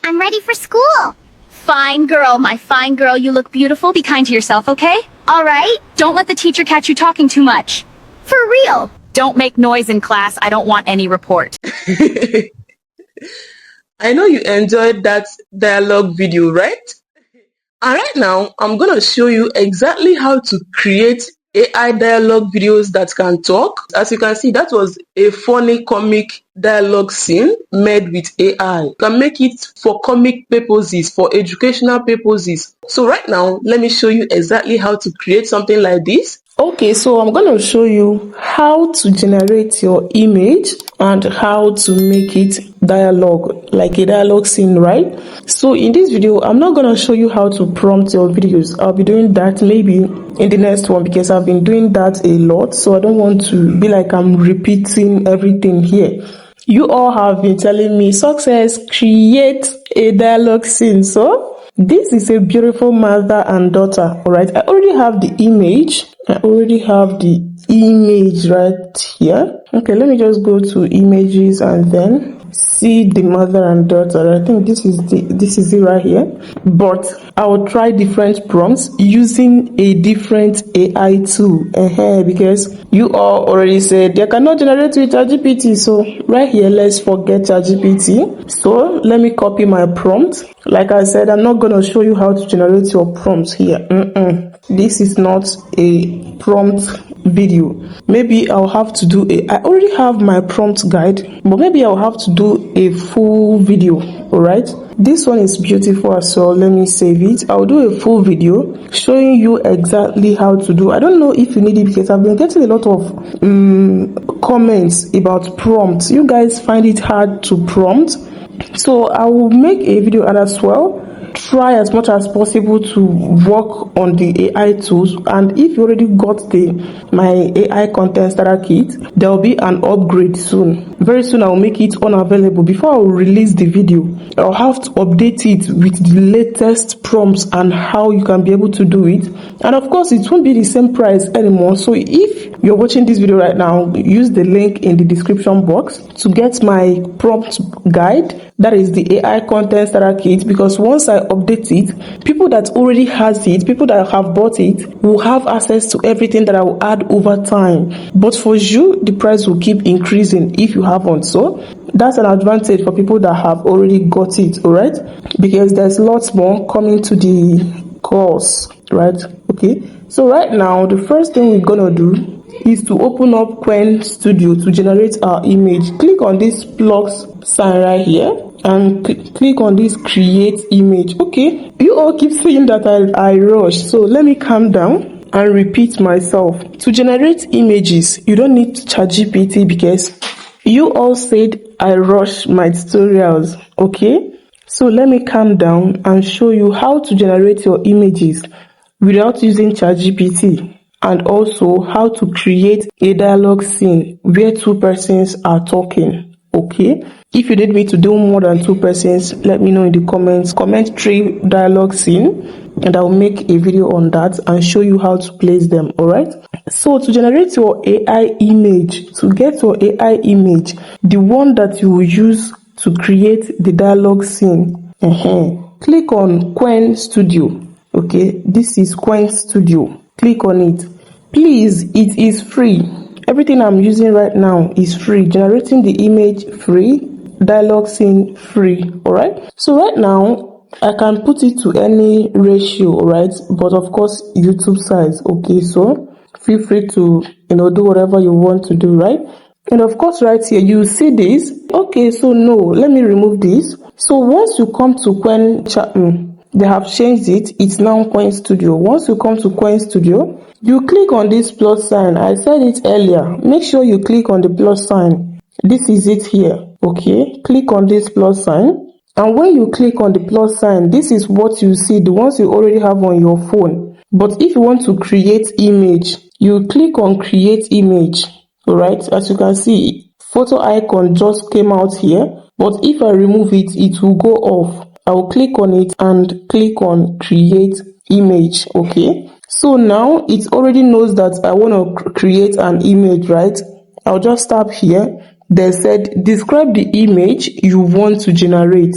I'm ready for school. Fine girl, my fine girl, you look beautiful. Be kind to yourself, okay? All right. Don't let the teacher catch you talking too much. For real. Don't make noise in class. I don't want any report. I know you enjoyed that dialogue video, right? And right now, I'm going to show you exactly how to create AI dialogue videos that can talk. As you can see, that was a funny comic dialogue scene made with AI. You can make it for comic purposes, for educational purposes. So right now, let me show you exactly how to create something like this. Okay, so I'm going to show you how to generate your image and how to make it dialogue, like a dialogue scene, right? So in this video, I'm not going to show you how to prompt your videos. I'll be doing that maybe in the next one because I've been doing that a lot. So I don't want to be like I'm repeating everything here. You all have been telling me, Success, create a dialogue scene. So this is a beautiful mother and daughter, all right? I already have the image. Right here. Okay, let me just go to images and then see the mother and daughter. I think this is it right here. But I will try different prompts using a different AI tool. Because you all already said they cannot generate with ChatGPT. So right here, let's forget ChatGPT. So let me copy my prompt. Like I said, I'm not going to show you how to generate your prompts here. This is not a prompt video. Maybe I'll have to do I already have my prompt guide, but maybe I'll have to do a full video. All right, this one is beautiful as well. Let me save it. I'll do a full video showing you exactly how to do. I don't know if you need it because I've been getting a lot of comments about prompts. You guys find it hard to prompt, so I will make a video as well. Try as much as possible to work on the AI tools, and if you already got my AI content starter kit, there will be an upgrade soon. Very soon I will make it unavailable. Before I will release the video, I'll have to update it with the latest prompts and how you can be able to do it. And of course, it won't be the same price anymore. So if you're watching this video right now, use the link in the description box to get my prompt guide. That is the AI content starter kit, because once I update it, people that already has it, people that have bought it, will have access to everything that I will add over time. But for you, the price will keep increasing if you haven't. So that's an advantage for people that have already got it, all right? Because there's lots more coming to the course, right? Okay, so right now, the first thing we're gonna do is to open up Quen Studio to generate our image. Click on this plus sign right here and click on this create image. Okay, you all keep saying that I rush, so let me calm down and repeat myself. To generate images, you don't need ChatGPT because you all said I rush my tutorials. Okay, so let me calm down and show you how to generate your images without using ChatGPT, and also how to create a dialogue scene where two persons are talking. Okay, if you need me to do more than two persons, let me know in the comments. Comment 3 dialogue scene and I'll make a video on that and show you how to place them. All right, so to generate your AI image, to get your AI image, the one that you will use to create the dialogue scene, click on Quen Studio. Okay, this is Quen Studio. Click on it. Please, it is free. Everything I'm using right now is free. Generating the image free, dialogue scene free. All right, so right now I can put it to any ratio, right? But of course, YouTube size. Okay, so feel free to do whatever you want to do, right? And of course, right here you see this. Okay, so no, let me remove this. So once you come to Quen they have changed it. It's now Quen Studio. Once you come to Quen Studio, you click on this plus sign. I said it earlier. Make sure you click on the plus sign. This is it here. Okay, click on this plus sign. And when you click on the plus sign, this is what you see, the ones you already have on your phone. But if you want to create image, you click on create image. All right, as you can see, photo icon just came out here. But if I remove it, it will go off. I will click on it and click on create image. Okay, so now it already knows that I want to create an image, right? I'll just tap here. They said describe the image you want to generate.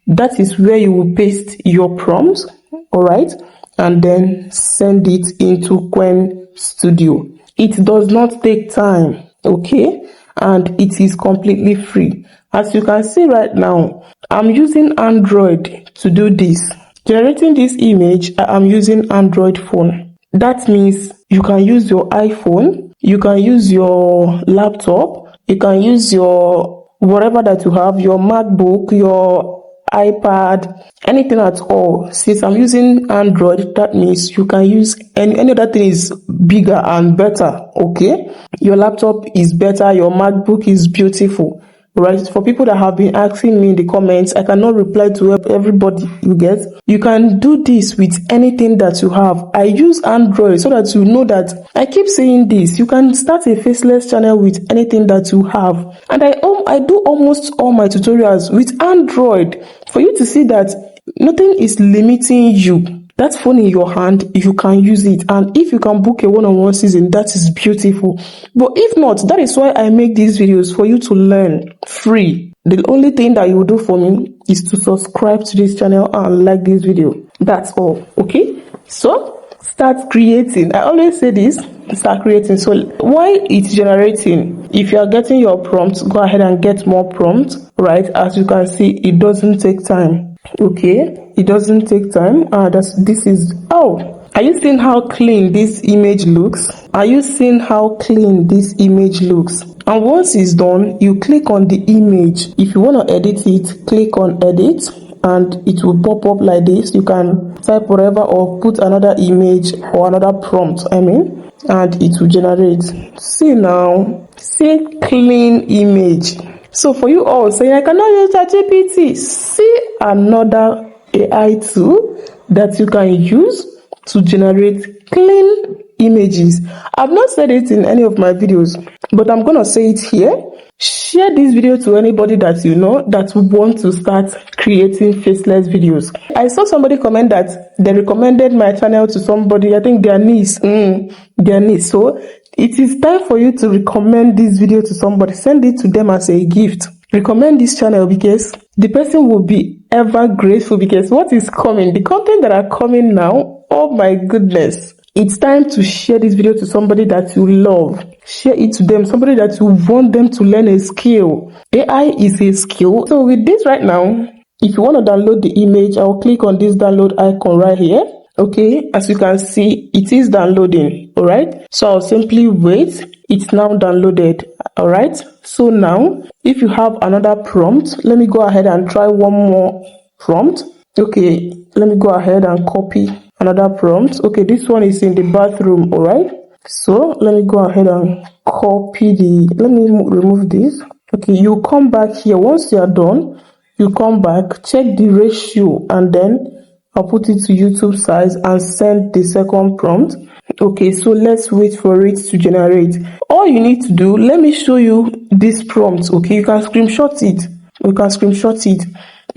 That is where you will paste your prompts, all right, and then send it into Quen Studio. It does not take time, okay, and it is completely free. As you can see right now, I'm using Android to do this. Generating this image, I am using Android phone. That means you can use your iPhone, you can use your laptop, you can use your whatever that you have, your MacBook, your iPad, anything at all. Since I'm using Android, that means you can use any other thing is bigger and better, okay? Your laptop is better, your MacBook is beautiful. Right, for people that have been asking me in the comments, I cannot reply to everybody, you get. You can do this with anything that you have. I use Android so that you know that I keep saying this. You can start a Faceless channel with anything that you have. And I do almost all my tutorials with Android for you to see that nothing is limiting you. That phone in your hand, you can use it, and if you can book a one-on-one season, that is beautiful. But if not, that is why I make these videos, for you to learn free. The only thing that you will do for me is to subscribe to this channel and like this video. That's all, okay? So start creating. I always say this, start creating. So while it's generating, if you are getting your prompts, go ahead and get more prompts, right? As you can see, it doesn't take time. Okay, it doesn't take time. This is, oh, are you seeing how clean this image looks? Are you seeing how clean this image looks? And once it's done, you click on the image. If you want to edit it, click on edit and it will pop up like this. You can type whatever or put another image or another prompt, and it will generate. See now, see clean image. So for you all saying, I cannot use ChatGPT, see another AI tool that you can use to generate clean images. I've not said it in any of my videos, but I'm going to say it here. Share this video to anybody that you know that would want to start creating faceless videos. I saw somebody comment that they recommended my channel to somebody, I think their niece. So it is time for you to recommend this video to somebody. Send it to them as a gift. Recommend this channel because the person will be ever grateful, because what is coming, the content that are coming now, oh my goodness. It's time to share this video to somebody that you love. Share it to them, somebody that you want them to learn a skill. AI is a skill. So with this right now, if you want to download the image, I'll click on this download icon right here. Okay, as you can see, it is downloading. All right, so I'll simply wait. It's now downloaded. All right, so now if you have another prompt, let me go ahead and try one more prompt. Okay, let me go ahead and copy another prompt. Okay, this one is in the bathroom. All right, so let me go ahead and copy let me remove this. Okay, you come back here. Once you are done, you come back, check the ratio, and then I'll put it to YouTube size and send the second prompt. Okay, so let's wait for it to generate. All you need to do, let me show you this prompt. Okay, you can screenshot it. You can screenshot it.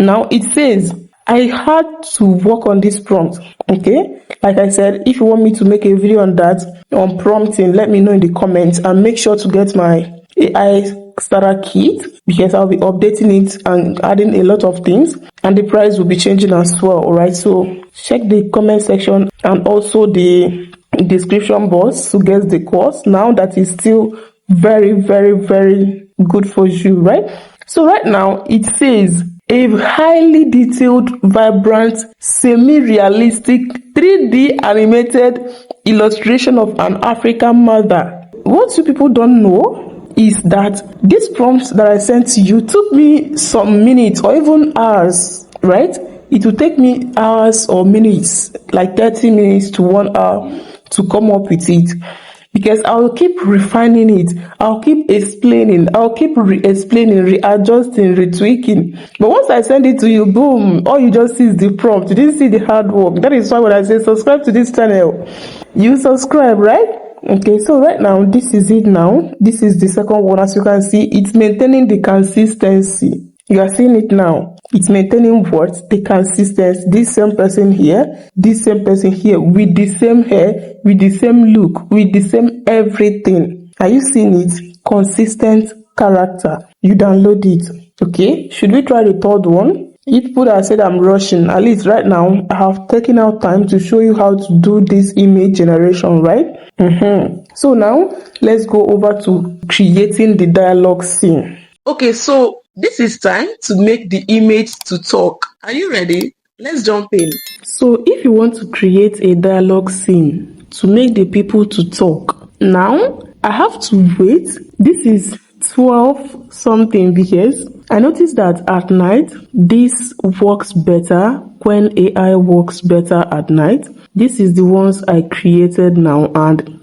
Now it says, I had to work on this prompt. Okay, like I said, if you want me to make a video on that, on prompting, let me know in the comments, and make sure to get my AI starter kit, because I'll be updating it and adding a lot of things, and the price will be changing as well. All right, so check the comment section and also the description box to get the course now. That is still very, very, very good for you, right? So right now it says a highly detailed, vibrant, semi-realistic 3D animated illustration of an African mother. What you people don't know is that this prompt that I sent to you took me some minutes or even hours, right? It will take me hours or minutes, like 30 minutes to 1 hour to come up with it, because I'll keep refining it, I'll keep explaining, I'll keep re-explaining, readjusting, retweaking. But once I send it to you, boom, all you just see is the prompt. You didn't see the hard work. That is why when I say subscribe to this channel, you subscribe, right? Okay, so right now, this is it now. This is the second one. As you can see, it's maintaining the consistency. You are seeing it now. It's maintaining what? The consistency. This same person here, this same person here, with the same hair, with the same look, with the same everything. Are you seeing it? Consistent character. You download it. Okay, should we try the third one? You people that said I'm rushing, at least right now, I have taken out time to show you how to do this image generation, right? So now, let's go over to creating the dialogue scene. Okay, so this is time to make the image to talk. Are you ready? Let's jump in. So if you want to create a dialogue scene to make the people to talk, now I have to wait. This is 12 something because I noticed that at night this works better when AI works better at night. This is the ones I created now, and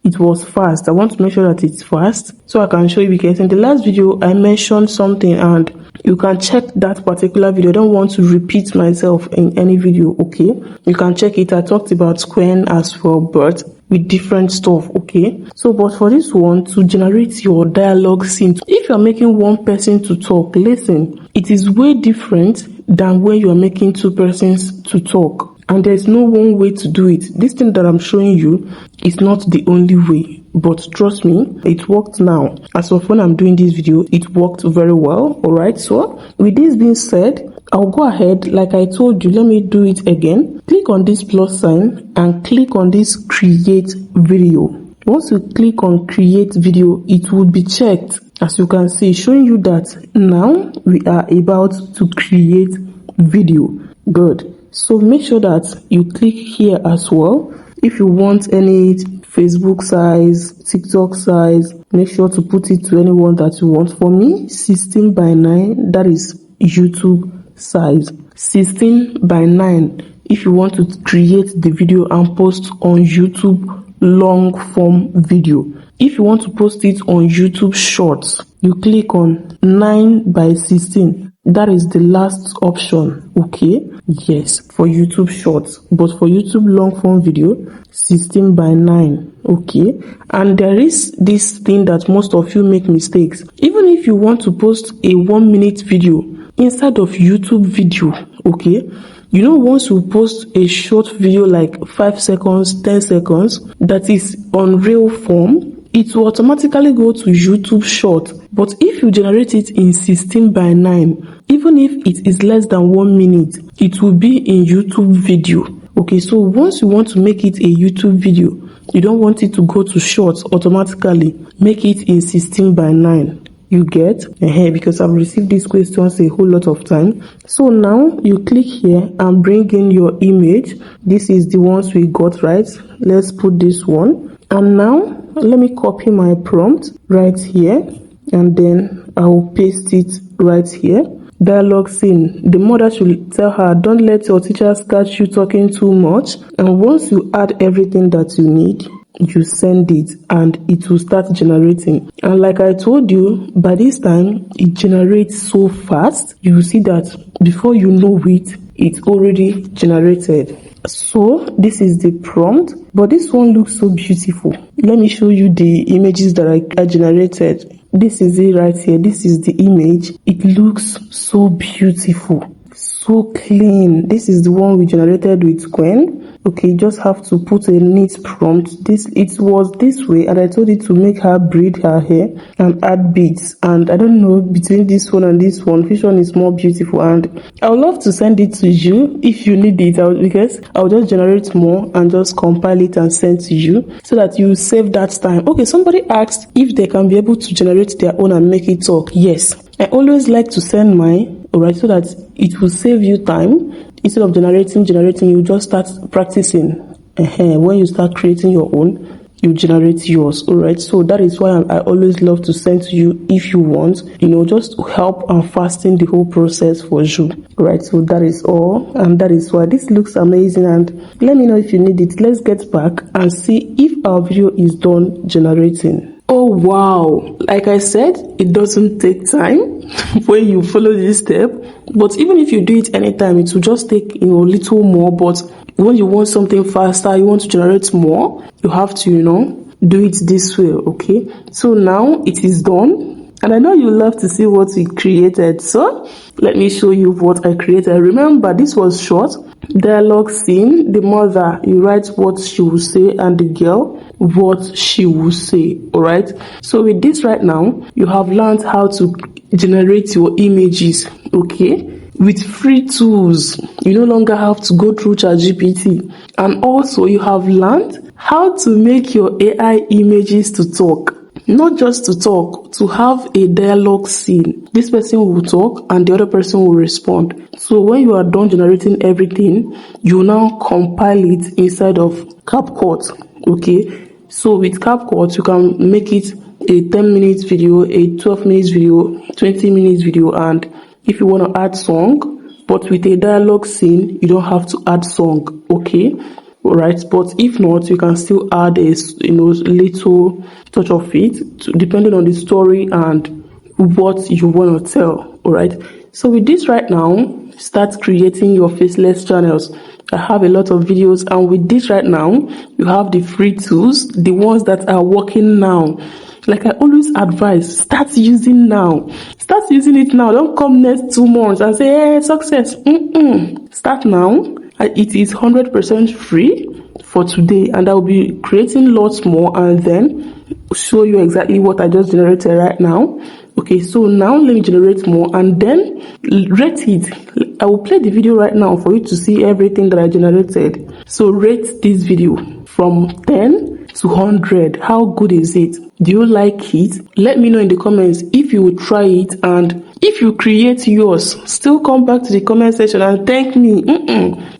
it was fast. I want to make sure that it's fast so I can show you, because in the last video I mentioned something and you can check that particular video. I don't want to repeat myself in any video, okay? You can check it. I talked about Quen as well, but with different stuff, okay? So, but for this one, to generate your dialogue scene, if you're making one person to talk, listen, it is way different than when you're making two persons to talk. And there's no one way to do it. This thing that I'm showing you is not the only way, but trust me, it worked now. As of when I'm doing this video, it worked very well. All right, so with this being said, I'll go ahead, like I told you, let me do it again. Click on this plus sign and click on this create video. Once you click on create video, it will be checked, as you can see, showing you that now we are about to create video. Good. So make sure that you click here as well. If you want any Facebook size, TikTok size, make sure to put it to anyone that you want. For me, 16:9, that is YouTube size. 16:9 if you want to create the video and post on YouTube long form video. If you want to post it on YouTube Shorts, you click on 9:16. That is the last option, okay? Yes, for YouTube Shorts, but for YouTube long form video, 16:9, okay? And there is this thing that most of you make mistakes. Even if you want to post a 1-minute video inside of YouTube video, okay? Once you post a short video like 5 seconds, 10 seconds, that is on real form, it will automatically go to YouTube Short. But if you generate it in 16:9, even if it is less than 1 minute, it will be in YouTube video. Okay, so once you want to make it a YouTube video, you don't want it to go to Shorts automatically, make it in 16:9. You get? Because I've received these questions a whole lot of time. So now you click here and bring in your image. This is the ones we got, right? Let's put this one. And now let me copy my prompt right here, and then I will paste it right here. Dialogue scene. The mother should tell her, don't let your teachers catch you talking too much. And once you add everything that you need, you send it and it will start generating. And like I told you, by this time it generates so fast, you will see that before you know it, it's already generated. So this is the prompt, but this one looks so beautiful. Let me show you the images that I generated. This is it right here. This is the image. It looks so beautiful, so clean. This is the one we generated with Quen. Okay, you just have to put a neat prompt. It was this way, and I told it to make her braid her hair and add beads. And I don't know, between this one and this one, which one is more beautiful. And I would love to send it to you if you need it, because I'll just generate more and just compile it and send to you so that you save that time. Okay, somebody asked if they can be able to generate their own and make it talk. Yes, I always like to send mine, alright, so that it will save you time. Instead of generating, you just start practicing. When you start creating your own, you generate yours. Alright, so that is why I always love to send to you if you want, just to help and fasten the whole process for you. Alright, so that is all, and that is why this looks amazing. And let me know if you need it. Let's get back and see if our video is done generating. Oh wow, like I said, it doesn't take time when you follow this step, but even if you do it anytime, it will just take a little more. But when you want something faster, you want to generate more, you have to do it this way. Okay, so now it is done, and I know you love to see what we created, so let me show you what I created. Remember, this was short dialogue scene. The mother, you write what she will say, and the girl what she will say. All right, so with this right now, you have learned how to generate your images. Okay, with free tools. You no longer have to go through ChatGPT. And also you have learned how to make your AI images to talk. Not just to talk, to have a dialogue scene. This person will talk and the other person will respond. So when you are done generating everything, you now compile it inside of CapCut. Okay, so with CapCut, you can make it a 10-minute video, a 12-minute video, 20-minute video, and if you want to add song, but with a dialogue scene, you don't have to add song. Okay. Alright, but if not, you can still add a little touch of it, depending on the story and what you want to tell. Alright, so with this right now, start creating your faceless channels. I have a lot of videos, and with this right now, you have the free tools, the ones that are working now. Like I always advise, start using now. Start using it now. Don't come next 2 months and say, hey, success. Start now. It is 100% free for today, and I'll be creating lots more and then show you exactly what I just generated right now. Okay, so now let me generate more and then rate it. I will play the video right now for you to see everything that I generated. So rate this video from 10 to 100. How good is it? Do you like it? Let me know in the comments if you will try it, and if you create yours, still come back to the comment section and thank me.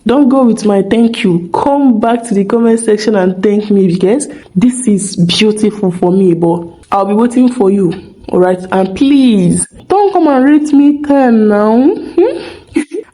Don't go with my thank you. Come back to the comment section and thank me, because this is beautiful for me, but I'll be waiting for you. Alright, and please don't come and rate me 10 now.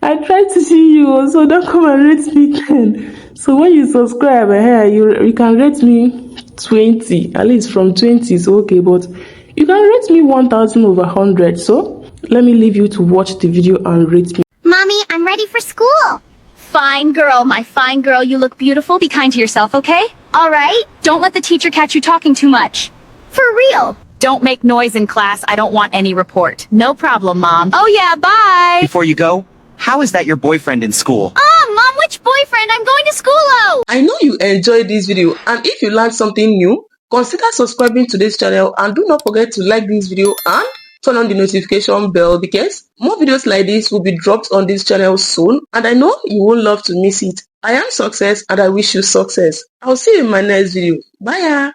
I try to see you, so don't come and rate me 10. So when you subscribe, you can rate me 20, at least from 20 is okay, but you can rate me 1000 over 100. So let me leave you to watch the video and rate me. Mommy, I'm ready for school. Fine girl, my fine girl, you look beautiful. Be kind to yourself, okay? Alright, Don't let the teacher catch you talking too much. for real. Don't make noise in class. I don't want any report. No problem, Mom. Oh yeah, bye. Before you go, how is that your boyfriend in school? Oh, Mom, which boyfriend? I'm going to school. I know you enjoyed this video, and if you learned something new, consider subscribing to this channel, and do not forget to like this video and turn on the notification bell, because more videos like this will be dropped on this channel soon, and I know you won't love to miss it. I am Success, and I wish you success. I'll see you in my next video. Bye.